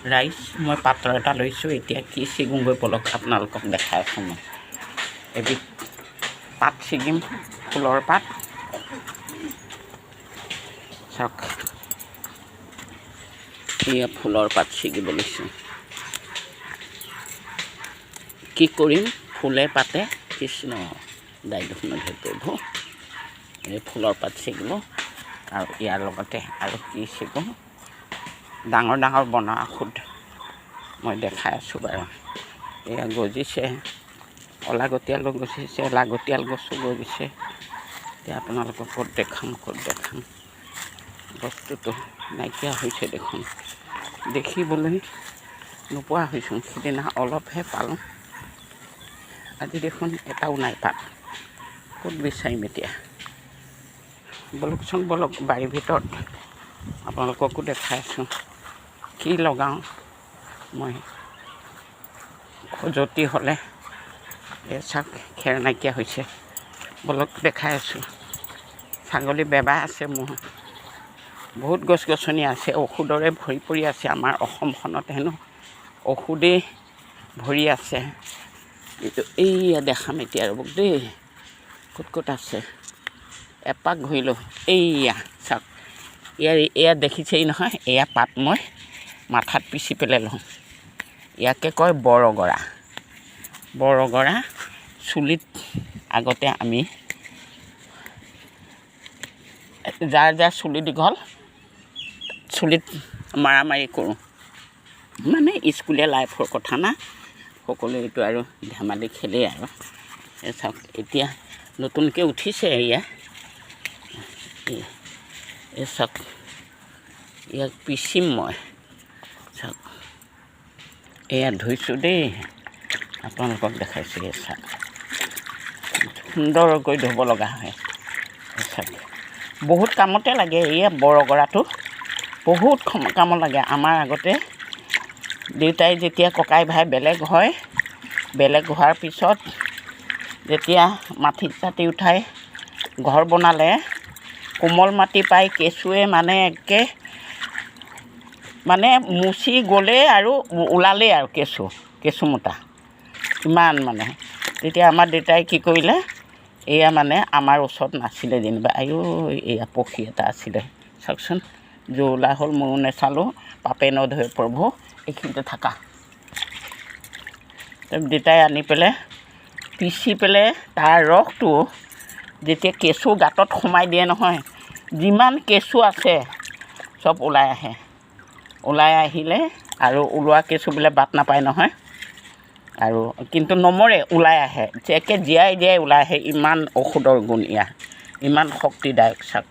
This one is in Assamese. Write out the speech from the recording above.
ৰাইজ মই পাত্ৰ এটা লৈছোঁ এতিয়া কি ছিঙোগৈ বলক আপোনালোকক দেখাই আছোঁ মই এবিধ পাত ছিঙিম ফুলৰ পাত চাওক এয়া ফুলৰ পাত ছিঙিব লৈছোঁ কি কৰিম ফুলে পাতে কৃষ্ণ দায়িত্ব প্ৰভু এই ফুলৰ পাত ছিঙিব আৰু ইয়াৰ লগতে আৰু কি ছিঙো ডাঙৰ ডাঙৰ বনা ঔষধ মই দেখাই আছোঁ বাৰু এয়া গজিছে অলাগতিয়ালো গজিছে লাগতিয়াল গছো গজিছে এতিয়া আপোনালোকক ক'ত দেখাম বস্তুটো নাইকিয়া হৈছে দেখোন দেখিবলৈ নোপোৱা হৈছোঁ সিদিনা অলপহে পালোঁ আজি দেখোন এটাও নাই পাত ক'ত বিচাৰিম এতিয়া বলকচোন বলক বাৰীৰ ভিতৰত আপোনালোককো দেখাই আছোঁ কি লগাওঁ মই খজুৱতি হ'লে এই চাওক খেৰ নাইকিয়া হৈছে বলক দেখাই আছোঁ ছাগলী বেবা আছে মোৰ বহুত গছ গছনি আছে ঔষধৰে ভৰি পৰি আছে আমাৰ অসমখনত হেনো ঔষধেই ভৰি আছে কিন্তু এইয়া দেখাম এতিয়া ৰ'ব দেই ক'ত আছে এপাক ঘূৰিলোঁ এইয়া চাওক এয়া দেখিছেই নহয় এয়া পাত মই মাথাত পিচি পেলাই লওঁ ইয়াকে কয় বৰগৰা চুলিত আগতে আমি যাৰ চুলি দীঘল চুলিত মাৰামাৰি কৰোঁ মানে স্কুলীয়া লাইফৰ কথা না সকলোৱে এইটো আৰু ধেমালি খেলেই আৰু এই চাওক এতিয়া নতুনকৈ উঠিছে এয়া এই চাওক ইয়াক পিচিম মই চাওক এয়া ধুইছোঁ দেই আপোনালোকক দেখাইছোঁ এই চাওক সুন্দৰকৈ ধুব লগা হয় এই চাওক বহুত কামতে লাগে এয়া বৰগৰাটো বহুত কামত লাগে আমাৰ আগতে দেউতাই যেতিয়া ককাই ভাই বেলেগ হোৱাৰ পিছত যেতিয়া মাটি চাটি উঠাই ঘৰ বনালে কোমল মাটি পাই কেঁচুৱে মানে একে মানে মুচি গ'লেই আৰু ওলালেই আৰু কেঁচুমুটা ইমান মানে তেতিয়া আমাৰ দেউতাই কি কৰিলে এয়া মানে আমাৰ ওচৰত নাছিলে যেনিবা এয়া পক্ষী এটা আছিলে চাওকচোন জোলা হ'ল ময়ো নেচালোঁ পাপে নধৰে প্ৰভু এইখিনিতে থাকা দেউতাই আনি পেলাই পিচি পেলাই তাৰ ৰসটো যেতিয়া কেঁচু গাঁতত সোমাই দিয়ে নহয় যিমান কেঁচু আছে চব ওলাই আহিলে আৰু ওলোৱা কেঁচুবিলাক বাট নাপায় নহয় আৰু কিন্তু নমৰে ওলাই আহে একে জীয়াই ওলাই আহে ইমান ঔষধৰ গুণ ইমান শক্তিদায়ক চাওক